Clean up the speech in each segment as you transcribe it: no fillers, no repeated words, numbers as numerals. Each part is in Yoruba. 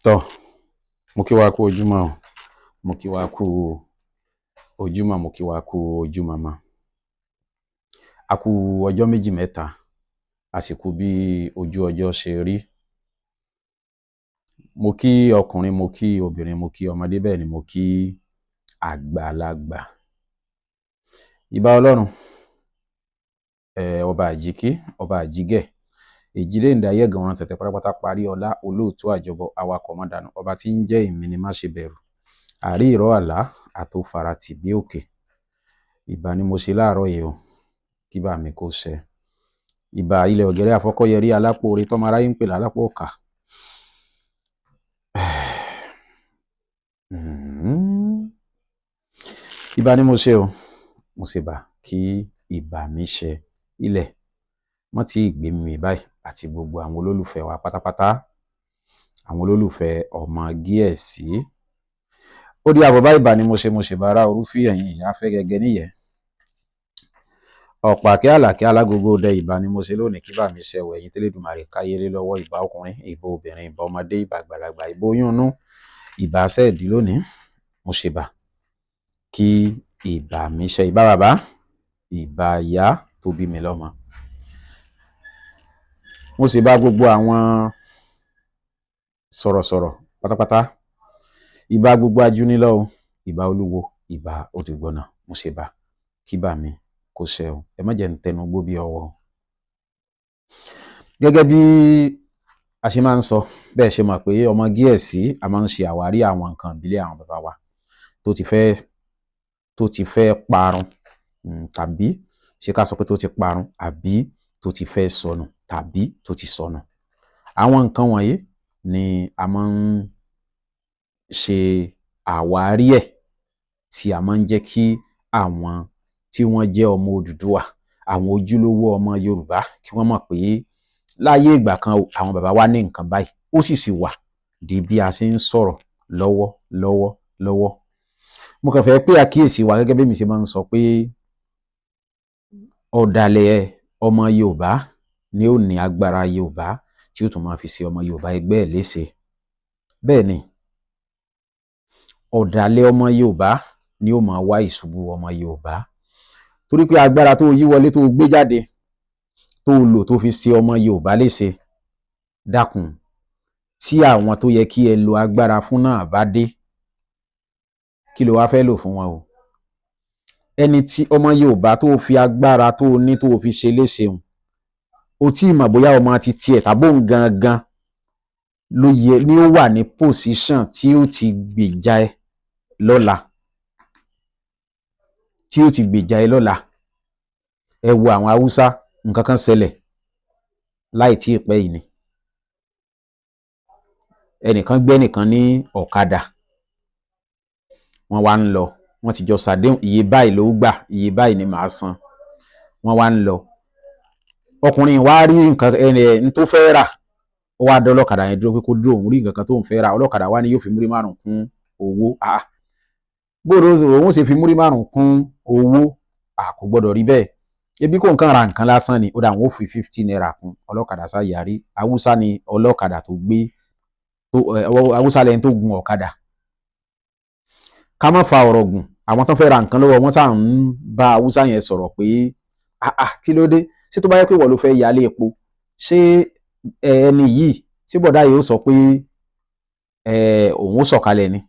Tọ́, mo kí wa kú ojúmọ́ o, mo kí wa kú ojúmọ́, mo kí wa kú ojúmọmọ. A kú ọjọ́ méjì mẹ́ta, àsìkò bí ojú ọjọ́ ṣe rí. Mo kí ọkùnrin, mo kí obìnrin, mo kí ọmọdé, bẹ́ẹ̀ ni mo kí àgbàlagbà. Ìbà Ọlọ́run, ọba àjíkí, ọba àjígẹ̀, èjìlé ìdáyẹ̀gàn ọ̀ràn tẹ̀tẹ̀ pátápátá parí ọlá, olóòtú àjọbọ, awakọ̀ mọ́dànù, ọba tí ń jẹ́ ìmí ni má ṣe bẹ̀rù, àrí ìrọ̀ àlá àtòfaratì bí òkè. Ìbà ni mo ṣe láàárọ̀ yìí o, kí bá mi kó ṣẹ. Ìbà ilẹ̀ ọ̀gẹ́rẹ́ àfọ́kọ́yẹrí alápò orí tọ́mọ aráyé ń pè lálápò ọ̀kà. Ìbà ni mo ṣe o, mo ṣe bà kí ìbà mi ṣẹ ilẹ̀ wọ́n ti gbé mi báyìí àti gbogbo àwọn olólùfẹ́ wa pátápátá, àwọn olólùfẹ́ ọmọ Gíẹ̀sí. Ó di àbọ̀bá ìbà ni mo ṣe bàrá orúfí ẹ̀yìn ìyá fẹ́ gẹ́gẹ́ níyẹn. Ọ̀pá kí àlàkí alágogo dẹ ìbà ni mo ṣe lónìí, kí bá mi ṣẹ wọ ẹ̀yìn tẹ́lẹ̀dùmarè káyéré lọ́wọ́. Ìbà ọkùnrin, ìbà obìnrin, ìbà ọmọdé, ìbà àgbàlagbà, ìbà oyún inú, ìbà sẹ́ẹ̀dì lónìí. Mo ṣe bà kí ìbà mi ṣẹ. Ìbà bàbá, ìbà ìyá tó bí mi lọ́mọ. Mo sì bá gbogbo àwọn sọ̀rọ̀sọ̀rọ̀ pátápátá. Ìbà gbogbo ajúnilọ́ o, ìbà olúwo, ìbà òdìgbọ̀nà. Mo ṣe bà kí bà mi kó ṣẹ o. Ẹ má jẹ́ ń tẹnu gbó bí ọwọ́. Gẹ́gẹ́ bí a ṣe máa ń sọ, bẹ́ẹ̀ ṣe mọ̀ pé ọmọ Gíẹ̀sí a máa ń ṣe àwárí àwọn nǹkan ìbílẹ̀ àwọn bàbá wa tó ti fẹ́ parun, tàbí ṣé ká sọ pé tó ti parun, àbí tó ti fẹ́ sọnù, tàbí tó ti sọnù. Àwọn nǹkan wọ̀nyí ni a máa ń ṣe àwárí ẹ̀, tí a máa ń jẹ́ kí àwọn tí wọ́n jẹ́ ọmọ Odùduwà, àwọn ojúlówó ọmọ Yorùbá, kí wọ́n mọ̀ pé láyé ìgbà kan àwọn bàbá wa ní nǹkan báyìí, ó sì wà di bí a ṣe ń sọ̀rọ̀ lọ́wọ́. Mo kàn fẹ́ pé àkíyèsí wa, gẹ́gẹ́ bí mi ṣe máa ń sọ pé ọ̀dàlẹ̀ ọmọ Yorùbá ni ó ní agbára Yorùbá tí ó tún máa fi ṣe ọmọ Yorùbá ẹgbẹ́ ẹ̀ léṣe. Bẹ́ẹ̀ ni, ọ̀dàlẹ̀ ọmọ Yorùbá ni ó máa wá ìṣubú ọmọ Yorùbá, torí pé agbára tó yí wọlé, tó gbé jáde, tó lò tó fi ṣe ọmọ Yorùbá léṣe. Dákun, tí àwọn tó yẹ kí ẹ lo agbára fún náà bá dé, kí ló wá fẹ́ lò fún wọn o? Ẹni tí ọmọ Yorùbá tó fi agbára tó ní tó fi ṣe léṣe hùn, o tí mọ̀ bóyá ọmọ ti tiẹ̀ tàbí òun gangan ló yẹ ni ó wà ní pòsíṣàn tí ó ti gbèjà ẹ lọ́la, Ẹ wo àwọn Haúsá, nǹkan kan ṣẹlẹ̀ láì tí ì pẹ́ yìí ni. Ẹnìkan gbé ẹnìkan ní ọ̀kadà, wọ́n wá ń lọ, wọ́n ti jọ ṣàdéhùn, iye báyìí ló gbà, iye báyìí ni màá san. Wọ́n wá ń lọ, ọkùnrin wá rí nǹkan ẹni tó fẹ́ rà, ó wá dá ọlọ́kadà yẹn dúró pé kó dúró, òun rí nǹkan kan tó ń fẹ́ rà. Ọlọ́kadà wá ní yóò fi múrí márùn kún owó. Gbọ́dọ̀ òun ṣe fi múrí márùn kún owó, kò gbọ́dọ̀ rí bẹ́ẹ̀. Ebi kò nǹkan ra nǹkan lásán ni, ó dà wọ́n ó fi 50 naira kún. Ọlọ́kadà sá yarí. Haúsá ni ọlọ́kadà tó gbé, Haúsá lẹni tó gun ọ̀kadà. Ká má fa ọ̀rọ̀ gùn, àwọn tó fẹ́ ra nǹkan lọ́wọ́ wọn sáà ń bá Haúsá yẹn sọ̀rọ̀ pé kí ló dé? Ṣé tó bá yẹ pé wọ́n ló fẹ́ yálé epo, ṣé ẹni yìí, ṣé bọ̀dá yìí ó sọ pé òun ó sọ̀kalẹ̀ ni?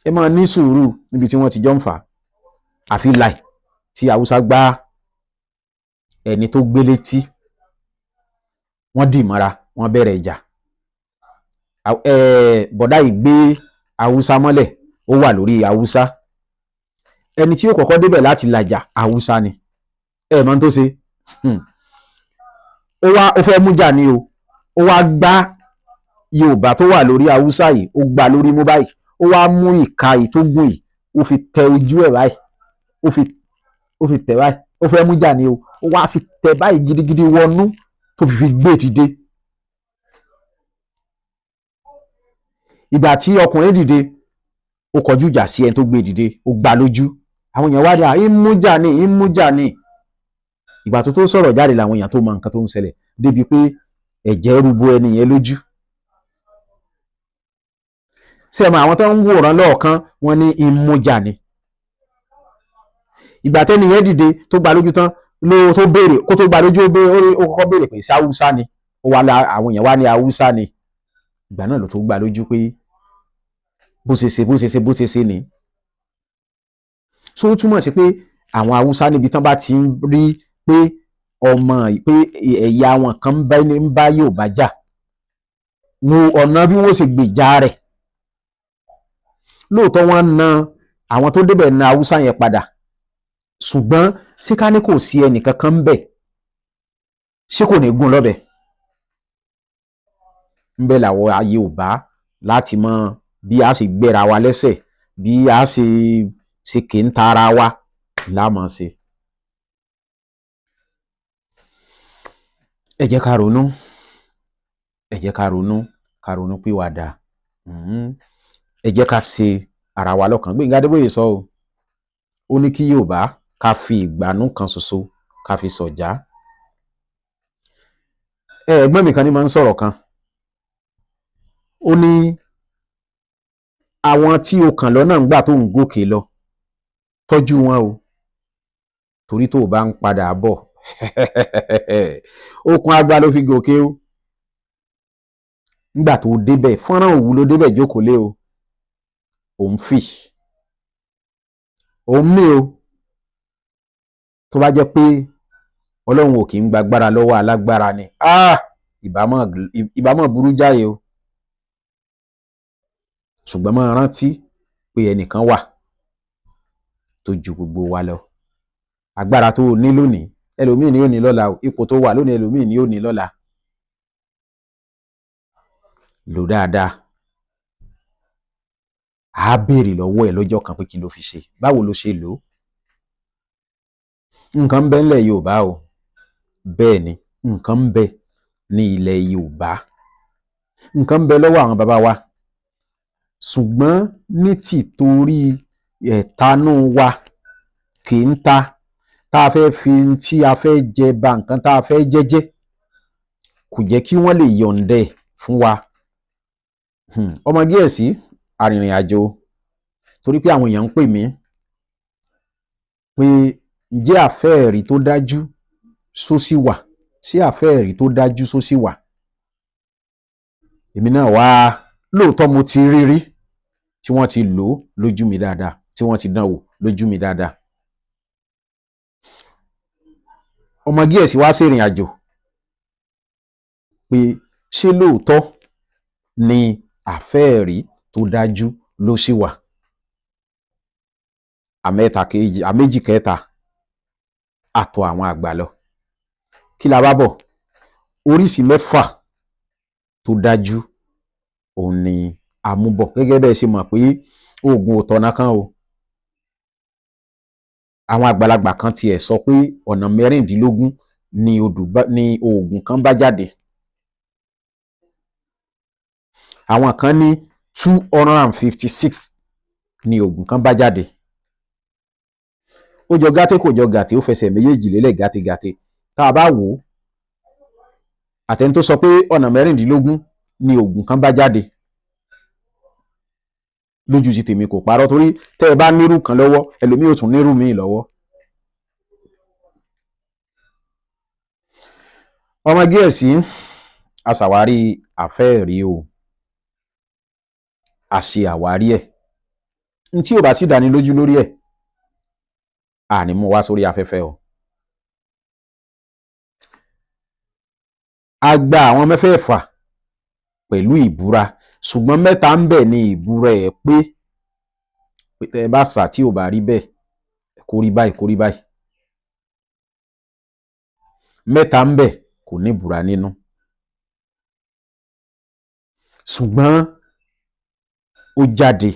Ẹ máa ní sùúrù níbi tí wọ́n ti jọ ń fà. Àfi láì tí Haúsá gbá ẹni tó gbé létí, wọ́n dì mọ́ra, wọ́n bẹ̀rẹ̀ ìjà. Bọ̀dá yìí gbé Haúsá mọ́lẹ̀, ó wà lórí Haúsá. Ẹni tí ó kọ́kọ́ débẹ̀ láti làjà, Haúsá ni. Mọ̀ tó ṣe, ó fẹ́ mú jà ní o, ó wá gbá Yorùbá tó wà lórí Haúsá yìí, ó gbá lórí mú báyìí, ó wá mú ìka yìí tó gùn yìí, ó fi tẹ ojú ẹ̀ báyìí, ó fi tẹ báyìí, ó fẹ́ mú jà ní o, ó wá fi tẹ báyìí gidigidi wọnú tó fi gbé dìde. Ìgbà tí ọkùnrin dìde, ó kọjú ìjà sí ẹni tó gbé dìde, ó gbá lójú. Àwọn èèyàn wá dé, ìmújà ni. Ìgbà tó sọ̀rọ̀ jáde làwọn èèyàn tó mọ nǹkan tó ń ṣẹlẹ̀, débi pé ẹ̀jẹ̀ rúbọ ẹni yẹn lójú. ṣé ẹ mọ̀ àwọn tó ń wòran lọ́ọ̀kan wọ́n ní ìmújà ni. Ìgbà tẹ́ni yẹn dìde tó gba lójú tán ló tó béèrè kó tó gba lójú ó kọ́kọ́ béèrè pé ṣé Haúsá ni, ó wá la àwọn èèyàn wá ní Haúsá ni. Ìgbà náà ló tó gba lójú pé bó ṣe ṣe ni. So ó túmọ̀ sí pé àwọn Haúsá níbi tán bá ti ń rí pé pé ẹ̀yà wọn kan ń bá Yorùbá jà, ọ̀nà bí wọ́n ṣe gbèjà rẹ̀. Lóòótọ́ wọ́n na àwọn tó débẹ̀ na Haúsá yẹn padà, ṣùgbọ́n ṣé ká ní kò sí ẹnìkan kan ń bẹ̀, ṣé kò ní gún lọ́bẹ̀? ń bẹ làwọn Yorùbá láti mọ bí a ṣe gbéra wa lẹ́sẹ̀, bí a ṣe kì í ta ara wa lámọ̀ ṣe. ẹ jẹ́ ká ronú, ẹ jẹ́ ká ronú pìwàdà. ẹ jẹ́ ká ṣe ara wa lọ́kàn. Gbénga Adébóyè sọ ó ní kí Yorùbá ká fi ìgbànú kan ṣoṣo ká fi sọ̀já. Ẹ̀gbọ́n mi kan ní máa ń sọ̀rọ̀ kan, ó ní àwọn tí o kàn lọ́nà ń gbà tó ń gòkè lọ tọ́jú wọn o, torí tó o bá ń padà bọ̀ okùn àgbà ló fi gòkè o. Nígbà tó débẹ̀ fọ́nrán òwú ló débẹ̀ jókòó lé o, òun fì òun mí o. tó bá jẹ́ pé Ọlọ́run ò kì í gbàgbára lọ́wọ́ alágbára ni ìbámọ̀ burú jáyé o. Ṣùgbọ́n máa rántí pé ẹnìkan wà tó ju gbogbo wa lọ. Agbára tó o ní lónìí ẹlòmíì ni ó ní lọ́la o, ipò tó wà lónìí ẹlòmíì ni ó ní lọ́la. Lò dáadáa, á béèrè lọ́wọ́ ẹ lọ́jọ́ kan pé kí ló fi ṣe, báwo ló ṣe lò ó. Nǹkan ń bẹ nílẹ̀ Yorùbá o, bẹ́ẹ̀ ni nǹkan ń bẹ ní ilẹ̀ Yorùbá, nǹkan ń bẹ lọ́wọ́ àwọn bàbá wa, ṣùgbọ́n ní tìtorí ẹ̀tanú wa kì í ta tá a fẹ́ fi tí a fẹ́ jẹ ba nǹkan tá a fẹ́ jẹ́jẹ́, kò jẹ́ kí wọ́n lè yọ̀ǹdẹ̀ fún wa. Ọmọ Gẹ̀ẹ́sì arìnrìn àjò, torí pé àwọn èèyàn ń pè mí pé ǹjẹ́ Afeeri tó dájú sósì wà, sí Afeeri tó dájú sósì wà. Èmi náà wá lóòótọ́ mo ti rí tí wọ́n ti lò ó lójú mi dáadáa, tí wọ́n ti dán wò lójú mi dáadáa. Ọmọ Gẹ̀ẹ́sì wá sí ìrìn àjò pé ṣé lóòótọ́ ni Afeeri tó dájú ló sì wà. Àméjì kẹta àtọ̀ àwọn àgbà lọ. Kí la bá bọ̀? Oríṣìí mẹ́fà tó dájú òun ni àmúbọ̀, gẹ́gẹ́ bẹ́ẹ̀ ṣe mọ̀ pé oògùn ò tọ̀nà kan o. Àwọn àgbàlagbà kan tiẹ̀ sọ pé ọ̀nà 16 ni oògùn kan bá jáde. Àwọn kan ní 256 ni oògùn kan bá jáde. Ó jọ gàtè kò jọ gàtè, ó fẹsẹ̀ méjèèjì lélẹ̀ gàtègàtè. Tá a bá wò ó, àtẹni tó sọ pé ọ̀nà 16 ni oògùn kan bá jáde, lójú ti tèmi kò parọ́, torí tẹ́ ẹ bá nírú kan lọ́wọ́ ẹlòmíì ò tún nírú míì lọ́wọ́. Ọmọ Gẹ̀ẹ́sì aṣàwárí Afeeri o, a ṣe àwárí ẹ̀. Tí ò bá sì dáni lójú lórí ẹ̀, àní mú wá sórí afẹ́fẹ́ o. A gba àwọn mẹ́fẹ̀ẹ̀fà pẹ̀lú ìbúra, ṣùgbọ́n 3 ń bẹ ní ìbúra ẹ̀ pé tẹ́ ẹ bá sà tí ò bá rí bẹ́ẹ̀ kó rí báyìí kó rí báyìí. 3 ń bẹ kò ní ìbúra nínú. Ṣùgbọ́n ó jáde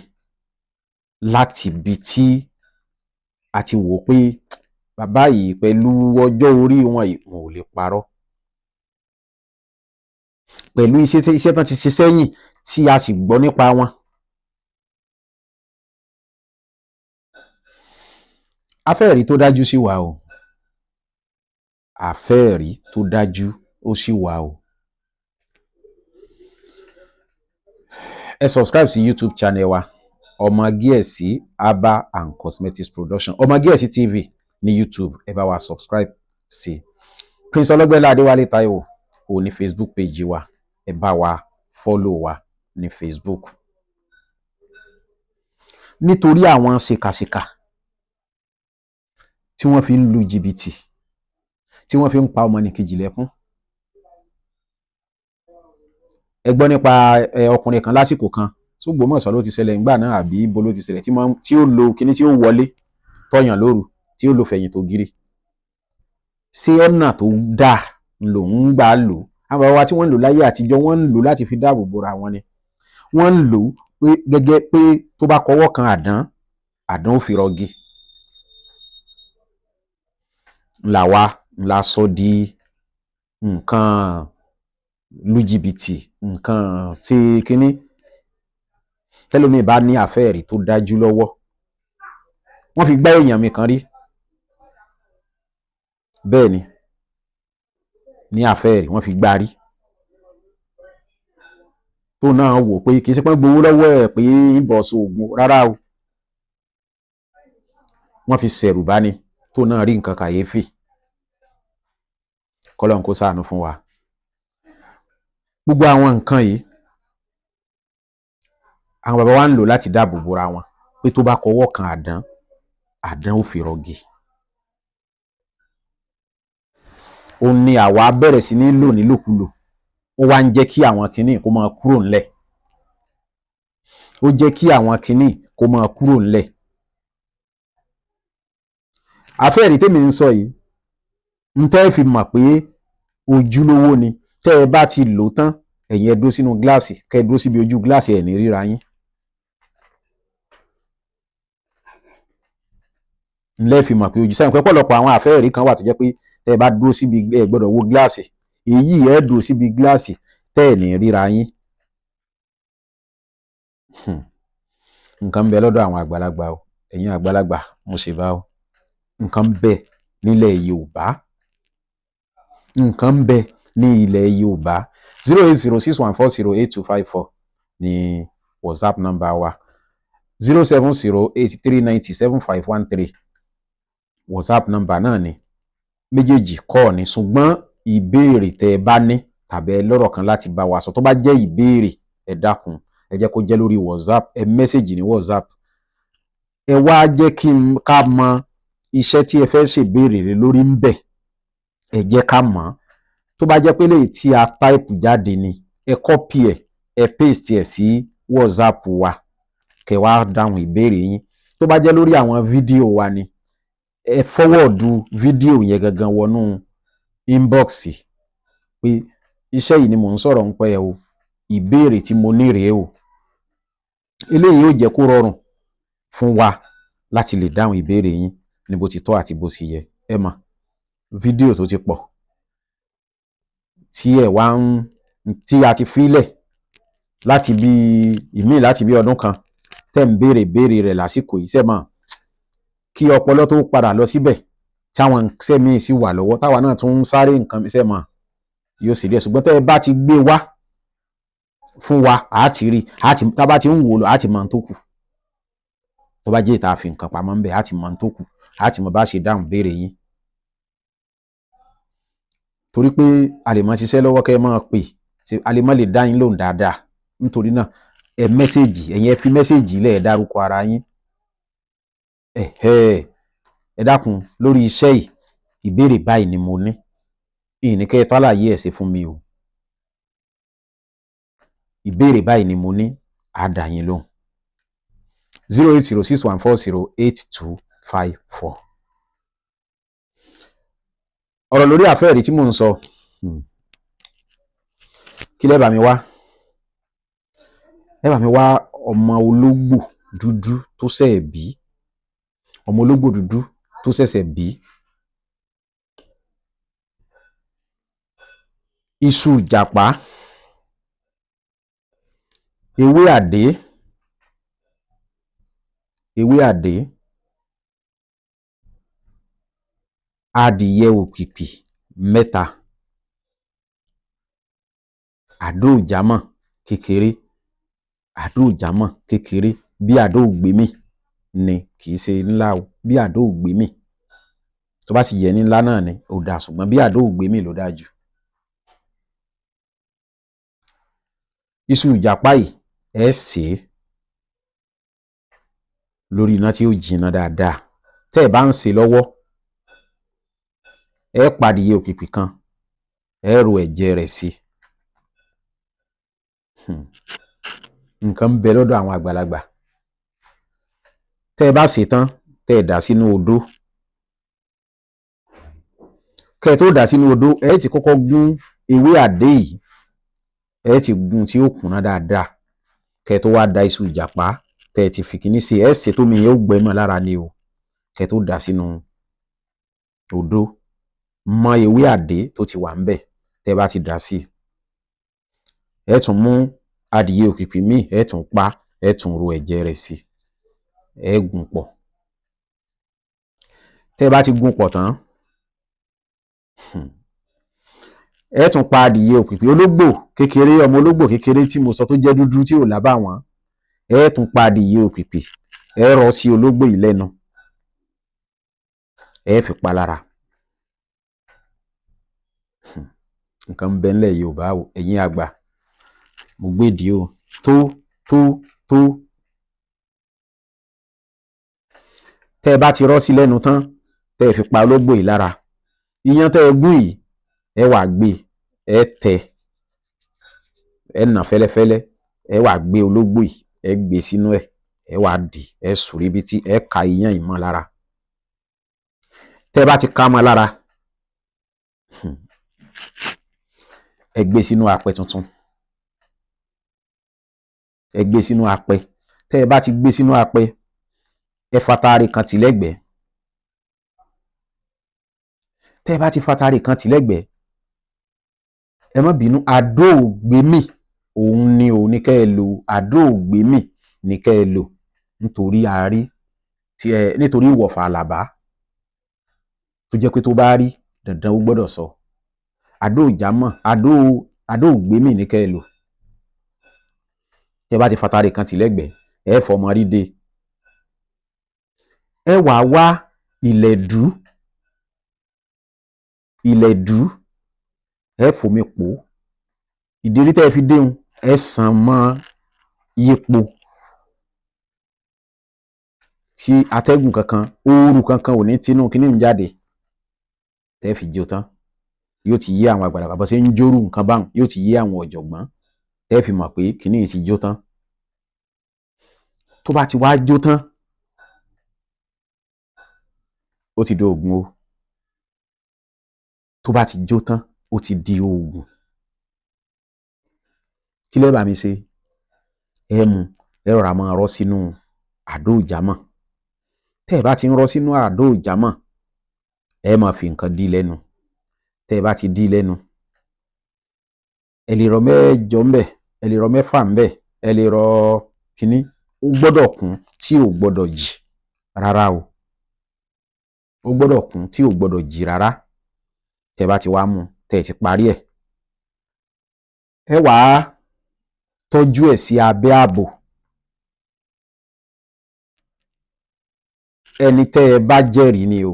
láti ibi tí a ti wò pé bàbá yìí pẹ̀lú ọjọ́ orí wọn ò lè parọ́. Pẹ̀lú iṣẹ́ tán ti ṣe sẹ́yìn tí a sì gbọ́ nípa wọn. Afeeri tó dájú sí wà o. Afeeri tó dájú ó sì wà o. ẹ subscribe sí YouTube channel wa ọmọ Gíẹ̀sì Herbal and Cosmetics Production, ọmọ Gíẹ̀sì TV ní YouTube, ẹ bá wa subscribe sí. Prince Ọlọ́gbẹ́lá Adéwálé Táíwò ó ní Facebook page wa, ẹ bá wa follow wa ní Facebook. Nítorí àwọn ṣèkàṣèkà tí wọ́n fi ń lu jìbìtì, tí wọ́n fi ń pa ọmọnìkejì lẹ́kún. Ẹ gbọ́ nípa ọkùnrin kan lásìkò kan, Ògbómọ̀ṣọ́ ló ti ṣẹlẹ̀ ńgbà náà àbí ibo ló ti ṣẹlẹ̀, tí ó lo kíní tí ó wọlé tọ̀yàn lóru, tí ó lo fẹ̀yìn tó gírí. Ṣé ọ̀nà tó dáa lòun ń gbà lò? Àwọn bàbá wa tí wọ́n ń lò láyé àtijọ́, wọ́n ń lò láti fi dáàbò bora wọn ni. Wọ́n ń lò pé gẹ́gẹ́ pé tó bá kọwọ́ kan àdán, àdán ó fi rọgí. Làwa la sọ di nǹkan lu jìbìtì, nǹkan tí kíní. Tẹ́lómi bá ní Afeeri tó dájú lọ́wọ́, wọ́n fi gbá èèyàn mi kan rí. Bẹ́ẹ̀ ni, ní Afeeri wọ́n fi gbá rí. Tó náà wò pé kì í ṣe pé gbowó lọ́wọ́ ẹ̀ pé ìbọn sóògùn rárá o. Wọ́n fi ṣẹ̀rù bá ní, tó náà rí nǹkan kàyéfì. Kọ́lọ́run kó ṣàánú fún wa. Gbogbo àwọn nǹkan yìí àwọn bàbá wa ń lò láti dáàbò bora wọn, pé tó bá kọwọ́ kan àdán, àdán ó fi rọgí. Ó ní àwa bẹ̀rẹ̀ sí ní lò nílòkulò. Ó wá ń jẹ́ kí àwọn kinní kó máa kúrò ńlẹ̀. Ó jẹ́ kí àwọn kinní kó máa kúrò ńlẹ̀. Afeeri tèmi ń sọ yìí, ń tẹ́ fi mọ̀ pé ojúlówó ni. Tẹ́ ẹ bá ti lò tán, ẹ̀yin ẹ dúró sínú gíláàsì, kẹ́ ẹ dúró síbi ojú gíláàsì, ẹ̀ ní ríra yín. Ńlẹ́ fi mọ̀ pé ojú sẹ́yìn pẹ́pọ̀lọpọ̀ àwọn Afeeri kan wà tó jẹ́ pé tẹ́ ẹ bá dúró síbi, ẹ gbọ́dọ̀ wo gíláàsì. Èyí ẹ dúró síbi gíláàsì, tẹ́ ẹ̀ ní ríra yín. Nǹkan ń bẹ lọ́dọ̀ àwọn àgbàlagbà o, ẹ̀yin àgbàlagbà mo ṣe bá o. Nǹkan ń bẹ nílẹ̀ Yorùbá. Nǹkan ń bẹ ní ilẹ̀ Yorùbá. 08061408254 ni WhatsApp number wa. 07083907513 WhatsApp number náà ni. Méjèèjì kọ́ ni, ṣùgbọ́n ìbéèrè tẹ́ ẹ bá ní tàbí ẹ lọ́rọ̀ kan láti bá wa sọ, tó bá jẹ́ ìbéèrè, ẹ dákun ẹ jẹ́ kó jẹ́ lórí WhatsApp, ẹ mẹ́sẹ̀gì ní WhatsApp. Ẹ wá jẹ́ ká mọ iṣẹ́ tí ẹ fẹ́ ṣèbéèrè rẹ̀ lórí ń bẹ̀. Ẹ jẹ́ ká mọ̀. Tó bá jẹ́ pé léyìí tí a type jáde ni, ẹ copy ẹ̀, ẹ paste ẹ̀ sí WhatsApp wa, kẹ́ wá dáhùn ìbéèrè yín. Tó bá jẹ́ lórí àwọn fídíò wa ni, ẹ forward fídíò yẹn gangan wọnú inbox pé iṣẹ́ yìí ni mò ń sọ̀rọ̀ ń pẹ́ o, ìbéèrè tí mo ní rèé o. Eléyìí yóò jẹ́ kó rọrùn fún wa láti lè dáhùn ìbéèrè yín ní bó ti tọ́ àti bó sì yẹ. Ẹ mọ̀, fídíò tó ti pọ̀ tí a ti fílẹ̀ láti bí ọdún kan, tẹ́ ń béèrè rẹ̀ lásìkò yìí. Ṣé mọ̀, kí ọpọlọ tó padà lọ síbẹ̀, tí àwọn iṣẹ́ míì sì wà lọ́wọ́, táwa náà tún ń sáré nǹkan, ṣé mọ̀, yóò sì rí ẹ̀. Ṣùgbọ́n tẹ́ ẹ bá ti gbé wá fún wa, a ti rí, tá a bá ti ń wò lọ, a ti mọ ohun tó kù. Tó bá jẹ́ ìta fi nǹkan pamọ́ ń bẹ̀, a ti mọ ohun tó kù, a ti mọ bá ṣe dáhùn béèrè yín. Torí pé a lè máa ṣiṣẹ́ lọ́wọ́, kẹ́ ẹ máa pè, a lè má lè dá yín lóhùn dáadáa. Nítorí náà, ẹ mẹ́sẹ̀gì, ẹ̀yin ẹ fi mẹ́sẹ̀gì lẹ̀, ẹ dárúkọ ara yín. Ẹ dákun, lórí iṣẹ́ yìí, ìbéèrè báyìí ni mo ní. Ìní kẹ́ ẹ tálàyé ẹ̀ ṣe fún mi o. Ìbéèrè báyìí ni mo ní, á dá yín lóhùn. 08061408254. Ọ̀rọ̀ lórí Afeeri tí mò ń sọ, kí lẹ́ bá mi wá? Ẹ bá mi wá ọmọ ológbò dúdú tó ṣẹ̀ bí. Ọmọ ológbò dúdú tó ṣẹ̀ṣẹ̀ bí. Iṣu ìjàpá, ewé àdé, adìyẹ òkìkí 3, àdó ìjámọ̀ kékeré àdó ìjàmọ̀ kékeré bí àdó ògbémì ni, kì í ṣe ńlá o, bí àdó ògbémì. Tó bá sì yẹ ní ńlá náà ni ó dáa, ṣùgbọ́n bí àdó ògbémì ló dáa jù. Iṣu ìjàpá yìí ẹ sè é lórí iná tí ó jinná dáadáa. Tẹ́ ẹ bá ń sè lọ́wọ́, ẹ padìyẹ òkìkí kan, ẹ ro ẹ̀jẹ̀ rẹ̀ sí. Nǹkan ń bẹ lọ́dọ̀ àwọn àgbàlagbà. Tẹ́ ẹ bá sè tán, tẹ́ ẹ dà sínú odó. Kẹ́ ẹ tó dà sínú odó, ẹ ti kọ́kọ́ gún ewé àdé yìí, ẹ ti gún tí ó kúnná dáadáa. Kẹ́ ẹ tó wá da iṣu ìjàpá tẹ́ ẹ ti fi kíní sí, ẹ sè tómi yẹn ó gbẹ mọ́ lára ni o. Kẹ́ ẹ tó dà sínú odó, mọ ewé àdé tó ti wà ńbẹ̀, tẹ́ ẹ bá ti dà sí, ẹ tún mú adìyẹ òkìkí míì, ẹ tún pa, ẹ tún ro ẹ̀jẹ̀ rẹ̀ sí, ẹ gún pọ̀. Tẹ́ ẹ bá ti gún pọ̀ tán, ẹ tún pa adìyẹ òkìkí ológbò kékeré, ọmọ ológbò kékeré tí mo sọ tó jẹ́ dúdú tí ò lábàwọ́n, ẹ tún pa adìyẹ òkìkí, ẹ rọ sí ológbò yìí lẹ́nu, ẹ fi pa lára. Nǹkan ń bẹ ńlẹ̀ Yorùbá o, ẹ̀yin àgbà, mo gbédìí o, tó. Tẹ́ ẹ bá ti rọ́ sí lẹ́nu tán, tẹ́ ẹ fi pa ológbò yìí lára, iyán tẹ́ ẹ gún yìí, ẹ wá gbé, ẹ tẹ, ẹ nà fẹ́lẹ́fẹ́lẹ́, ẹ wá gbé ológbò yìí, ẹ gbé sínú ẹ̀, ẹ wá dì, ẹ sùrí bí tí ẹ ka iyán yìí mọ́ lára. Tẹ́ ẹ bá ti ká mọ́ lára, ẹ gbé sínú apẹ tuntun. Ẹ gbé sínú apẹ. Tẹ́ ẹ bá ti gbé sínú apẹ, ẹ fataare kan tì lẹ́gbẹ̀ẹ́. Tẹ́ ẹ bá ti fataare kan tì lẹ́gbẹ̀ẹ́, ẹ má bínú, àdó ògbémì òun ni kẹ́ ẹ lò, àdó ògbémì ni kẹ́ ẹ lò, nítorí ìwọ̀fà àlàbá tó jẹ́ pé tó bá rí dandan ó gbọ́dọ̀ sọ. Àdó ìjàmọ̀, àdó ògbémì ni kẹ́ ẹ lò. Tẹ́ ẹ bá ti fataare kan tì lẹ́gbẹ̀ẹ́, ẹ fọmọ rí de. Ẹ wá wá ìlẹ̀dú, ẹ fomi pò. Ìdérí tẹ́ ẹ fi déhùn, ẹ sàn mọ́ yípo tí atẹ́gùn kankan, ooru kankan ò ní tinú kíní ń jáde. Tẹ́ ẹ fi jó tán, yóò ti yé àwọn àgbàlagbà bó ṣe ń jórú nǹkan báwọn, yóò ti yé àwọn ọ̀jọ̀gbọ́n. Tẹ́ ẹ fi mọ̀ pé kíní yìí ti jó tán. Tó bá ti wá jó tán, ó ti di ògùn o. Tó bá ti jó tán, ó ti di ògùn. Kí lẹ́ bá mi ṣe? Ẹ mú, ẹ rọra máa rọ́ sínú àdó ìjàmọ̀. Tẹ́ ẹ bá ti ń rọ́ sínú àdó ìjàmọ̀, ẹ máa fi nǹkan dí lẹ́nu. Tẹ́ ẹ bá ti dí lẹ́nu, ẹ lè rọ mẹ́jọ ńbẹ̀, ẹ lè rọ mẹ́fà ńbẹ̀, ẹ lè rọ kíní. Ó gbọ́dọ̀ kún tí ò gbọ́dọ̀ jì rárá o. Ó gbọ́dọ̀ kún tí ò gbọ́dọ̀ jì rárá. Tẹ́ ẹ bá ti wá mú, tẹ́ ẹ ti parí ẹ̀, ẹ wá tọ́jú ẹ̀ sí abẹ́ ààbò. Ẹni tẹ́ ẹ bá jẹ́rìí ni o.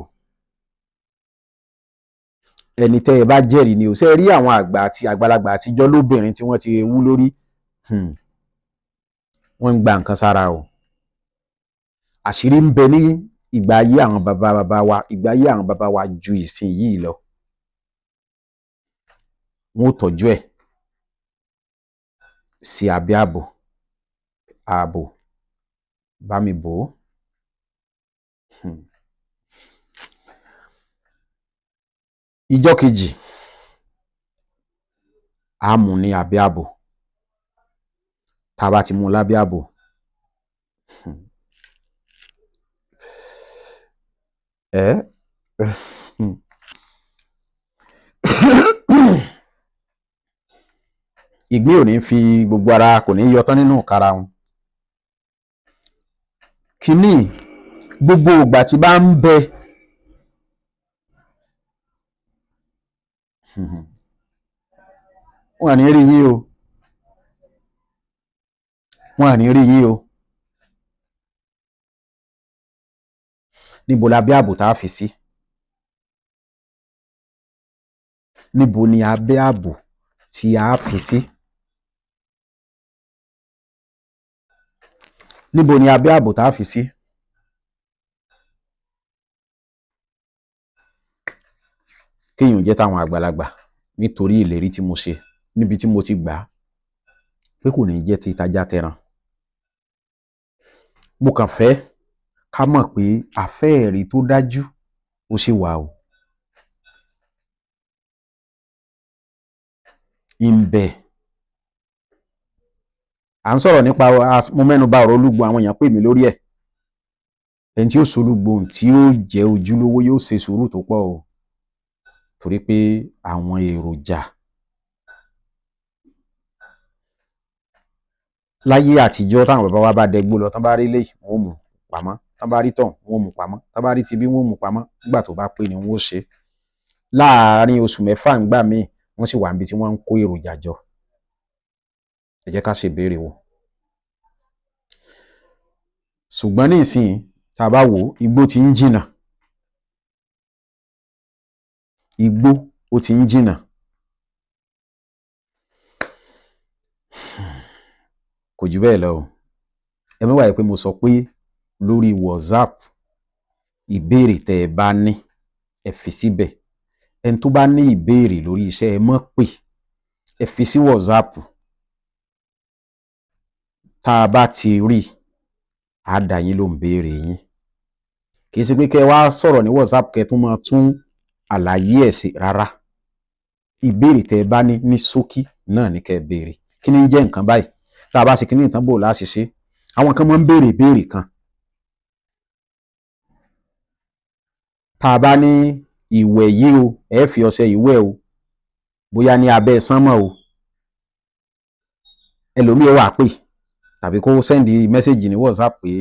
Ẹni tẹ́ ẹ bá jẹ́rìí ni o. Ṣé ẹ rí àwọn àgbàlagbà àtijọ́ lóbìnrin tí wọ́n ti wú lórí? Wọ́n ń gba nǹkan sára o. Àṣírí ń bẹ ní ìgbà ayé àwọn bàbá wa, ìgbà ayé àwọn bàbá wa ju ìsìn yìí lọ. Wọ́n ó tọ́jú ẹ̀ sí abẹ́ ààbò. Bá mi bò ó. Ìjọ́ kejì, a mú ní abẹ́ ààbò. Tá a bá ti mú lábẹ́ ààbò, ìgbín ò ní fi gbogbo ara, kò ní yọ tán nínú ìkara wọn. Kíní gbogbo ìgbà tí bá ń bẹ, wọn à ní rí yín o. wọn à ní rí yín o. Níbo la abẹ́ ààbò tá a fi sí? Níbo ni abẹ́ ààbò tí a fi sí? Níbo ni abẹ́ ààbò tá a fi sí? Kéèyàn jẹ́ táwọn àgbàlagbà nítorí ìlérí tí mo ṣe níbi tí mo ti gbà á pé kò ní jẹ́ ti tajá tẹran. Mo kàn fẹ́ ká mọ̀ pé àfẹ́ẹ̀rí tó dájú ó ṣì wà o. Ìbẹ̀ à ń sọ̀rọ̀ nípa mo mẹ́nu bà ọ̀rọ̀ olúgbò, àwọn èèyàn pè mí lórí ẹ̀. Ẹni tí ó solúgbò tí ó jẹ́ ojúlówó yóò ṣe sùúrù tó pọ̀ o, torí pé àwọn èròjà láyé àtijọ́ táwọn bàbá wa bá dẹgbó lọ tán bá rí eléyìí wọn ò mú pamọ́, tán bá rí tọ̀hún wọn ò mú pamọ́, tán bá rí tibí wọn ò mú pamọ́, nígbà tó bá pé ni wọn ó ṣe. Láàárín oṣù mẹ́fà ńgbà míì wọ́n sì wà níbi tí wọ́n ń kó èròjà jọ. Ẹ jẹ́ ká ṣèbéèrè wò. Ṣùgbọ́n ní ìsìn tá a bá wò ó, igbó ti ń jìnà. Igbó ó ti ń jìnà. Kò jù bẹ́ẹ̀ lọ o. Ẹ má wáyé pé mo sọ pé lórí WhatsApp ìbéèrè tẹ́ ẹ bá ní ẹ fi síbẹ̀. Ẹni tó bá ní ìbéèrè lórí iṣẹ́ ẹ má pè, ẹ fi sí WhatsApp. Tá a bá ti rí á dá yín lóhùn béèrè yín. Kì í ṣe pé kẹ́ ẹ wá sọ̀rọ̀ ní WhatsApp kẹ́ ẹ tún máa tún àlàyé ẹ̀ ṣe rárá. Ìbéèrè tẹ́ ẹ bá ní ṣókí náà ní kẹ́ ẹ béèrè. Kí ni ń jẹ́ nǹkan báyìí? Tá a bá ṣe kíní ìtàn bò láti ṣe. Àwọn kan máa ń béèrè ìbéèrè kan. Tá a bá ní ìwẹ̀ yìí o, ẹ fi ọṣẹ ìwẹ̀ o, bóyá ní abẹ́ sánmọ̀ o, ẹlòmíì ó wá pè tàbí kó sẹ́ndì mẹ́sẹ̀gì ní WhatsApp pé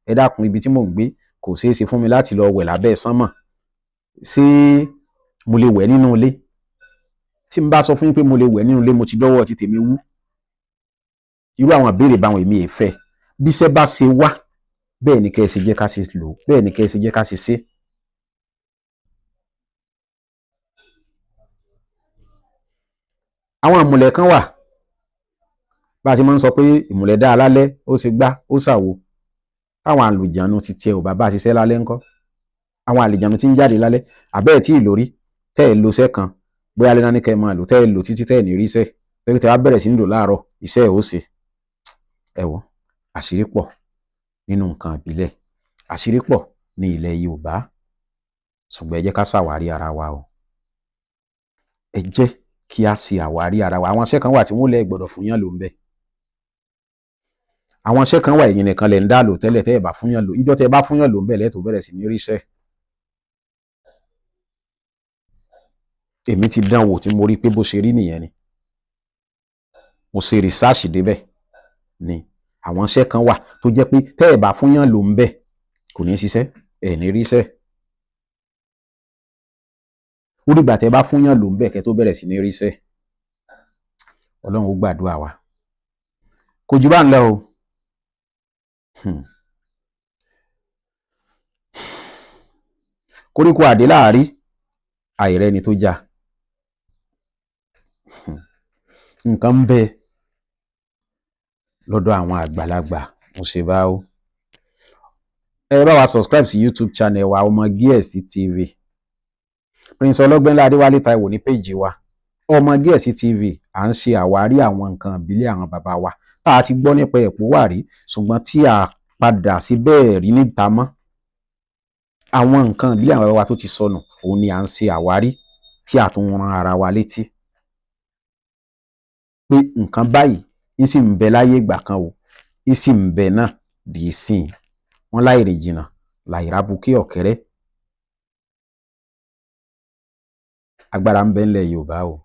ẹ dákun ibi tí mò ń gbé kò ṣeé ṣe fún mi láti lọ wẹ̀ lábẹ́ sánmọ̀. Ṣé mo lè wẹ̀ nínú ilé? Tí n bá sọ fún yín pé mo lè wẹ̀ nínú ilé, mo ti dọ́wọ́ ti tèmi wú. Irú àwọn ìbéèrè báwọn èmi è fẹ́. Bí iṣẹ́ bá ṣe wá, bẹ́ẹ̀ ni kẹ́ ẹ ṣe jẹ́ ká ṣe lò, bẹ́ẹ̀ ni kẹ́ ẹ ṣe jẹ́ ká ṣe ṣe. Àwọn ìmùlẹ̀ kan wà bá a ti máa ń sọ pé ìmùlẹ̀ dá lálẹ́ ó ṣe gbá ó ṣàwo. Táwọn àlùjànnú ti tiẹ̀ ò bá bá ṣiṣẹ́ lálẹ́ ńkọ́? Àwọn àlùjànnú tí ń jáde lálẹ́ àbẹ́ẹ̀ tí ìlórí tẹ́ ẹ lo iṣẹ́ kan bóyá lẹ́nà ní kẹ́ ẹ máa lò tẹ́ ẹ lò títí tẹ́ ẹ ní rí iṣẹ́ tẹ́ ẹ bá bẹ̀rẹ̀ sí ní lò láàárọ̀ iṣẹ́ ẹ̀ ó ṣe. Ẹ wò àṣírí pọ̀ nínú nǹkan ìbílẹ̀, àṣírí pọ̀ ní ilẹ̀ Yorùbá, ṣùgbọ́n ẹ jẹ́ ká ṣàwárí ara wa o. Ẹ jẹ́ kí a ṣe àwárí ara wa. Àwọn iṣẹ́ kan wà tí wọ́n lè gbọ́dọ̀ fún yàn lò ń bẹ̀. Àwọn iṣẹ́ kan wà ẹ̀yin nìkan lẹ̀ ń dá lò tẹ́lẹ̀ tẹ́ ẹ bá fún yàn lò. Níjọ́ tẹ́ ẹ bá fún yàn lò ń bẹ̀ lẹ́tọ̀ọ́ bẹ̀rẹ̀ sí ní rí iṣẹ́. Èmi ti dán wò tí mo rí pé bó ṣe rí nìyẹn ni. Mo ṣe rìsáàṣì débẹ̀ ni. Àwọn iṣẹ́ kan wà tó jẹ́ pé tẹ́ ẹ bá fún yàn lò ń bẹ̀ kò ní ṣiṣẹ́, ẹ̀ ní rí iṣẹ́. Ó dìgbà tẹ́ ẹ bá fún yàn lò ń bẹ̀ kẹ́ tó bẹ̀rẹ̀ sí ní rí iṣẹ́. Ọlọ́run ó gbàdúrà wa. Kò jù bá ń lọ o. Koríko àdé láàrí àìrẹ́ni tó já. Nǹkan ń bẹ lọ́dọ̀ àwọn àgbàlagbà mo ṣe bá o. Ẹ bá wa subscribe sí YouTube channel wa Ọmọ Gíẹ̀sì TV. Prince Ọlọ́gbẹ́nlá Adéwálé Táíwò ní péjì wa. Ọmọ Gíẹ̀sì TV à ń ṣe àwárí àwọn nǹkan ìbílẹ̀ àwọn bàbá wa tá a ti gbọ́ nípa ẹ̀pọ̀ wà rí ṣùgbọ́n tí a padà sí bẹ́ẹ̀ rí níta mọ́. Àwọn nǹkan ìbílẹ̀ àwọn bàbá wa tó ti sọnù òun ni à ń ṣe àwárí tí a tún ran ara wa létí pé nǹkan báyìí ń sì ń bẹ láyé ìgbà kan o, ń sì ń bẹ náà dì í sìn. Wọ́n láìrìn jìnnà láìrábùkí ọ̀kẹ́rẹ́. Agbára ń bẹ ńlẹ̀ Yorùbá o.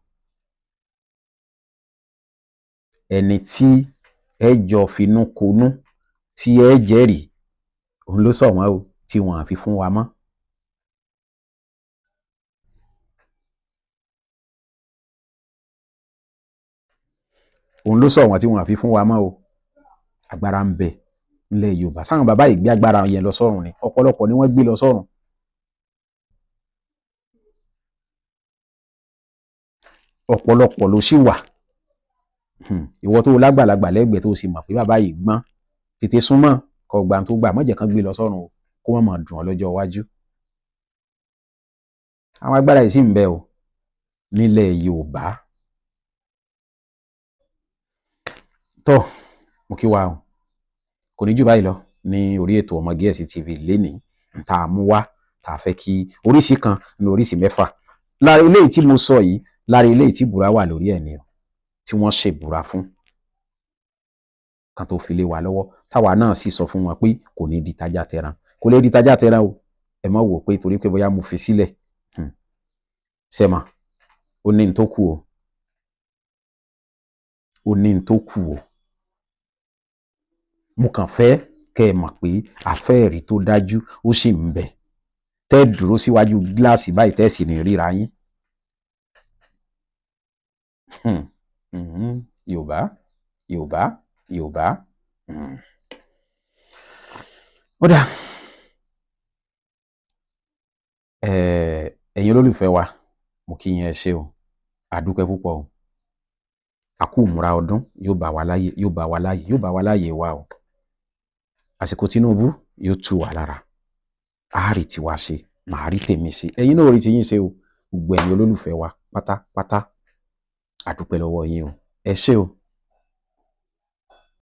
Ẹni tí ẹ jọ finú konú tí ẹ jẹ́rìí òun ló sọ wọ́n o tí wọ́n á fi fún wa mọ́. Òun ló sọ wọ́n tí wọ́n á fi fún wa mọ́ o. agbára ń bẹ nílẹ̀ Yorùbá. Sáwọn bàbá yìí gbé agbára yẹn lọ sọ́run ni, ọ̀pọ̀lọpọ̀ ni wọ́n gbé lọ sọ́run. ọ̀pọ̀lọpọ̀ ló sì wà. Ìwọ tó lágbàlagbà lẹ́gbẹ̀ẹ́ tó sì mọ̀ pé bàbá yìí gbọ́n, tètè súnmọ́ kó gbà tó gbà, má jẹ́ kán gbé lọ sọ́run o, kó má máa dùn ọ́ lọ́jọ́ iwájú. Àwọn agbára yìí sì ń bẹ o nílẹ̀ Yorùbá. Tó, mo kí wa o, kò ní jù báyìí lọ ní orí ètò Ọmọ Gẹ̀ẹ́sì TV lénìí. Tá a mú wá, tá a fẹ́ kí oríṣi kan ní oríṣi mẹ́fà. Lára eléyìí tí mo sọ yìí, lára eléyìí tí bùrá wà lórí ẹ̀ ni o, tí wọ́n ṣe bùrá fún kan tó fi lé wa lọ́wọ́, táwa náà sì sọ fún wọn pé kò ní di tájá tẹran. Kò lè di tájá tẹran o. Ẹ má wò pé torí pé bóyá mo fi sílẹ̀ sẹ́mà ó ní n tó kù o. Ó ní n tó kù o. Mo kàn fẹ́ kẹ́ ẹ mọ̀ pé Afeeri tó dájú ó sì ń bẹ. Tẹ́ dúró síwájú gíláàsì báyìí tẹ́ sì ní ríra yín. Yorùbá, Yorùbá, Yorùbá. Ó dà. Ẹ̀yin olólùfẹ́ wa, mo kí yín ẹ ṣé o. A dúpẹ́ púpọ̀ o. A kú ìmúra ọdún, yóò bá wa láyé, yóò bá wa láyé, yóò bá wa láyé wa o. Àsìkò Tinubu yóò tù wá lára. A rí tiwa ṣe, màá rí tèmi ṣe. Ẹ̀yin náà rí tiyín ṣe o. Gbogbo ẹ̀yin olólùfẹ́ wa pátápátá, a dúpẹ́ lọ́wọ́ yín o. Ẹ ṣé o.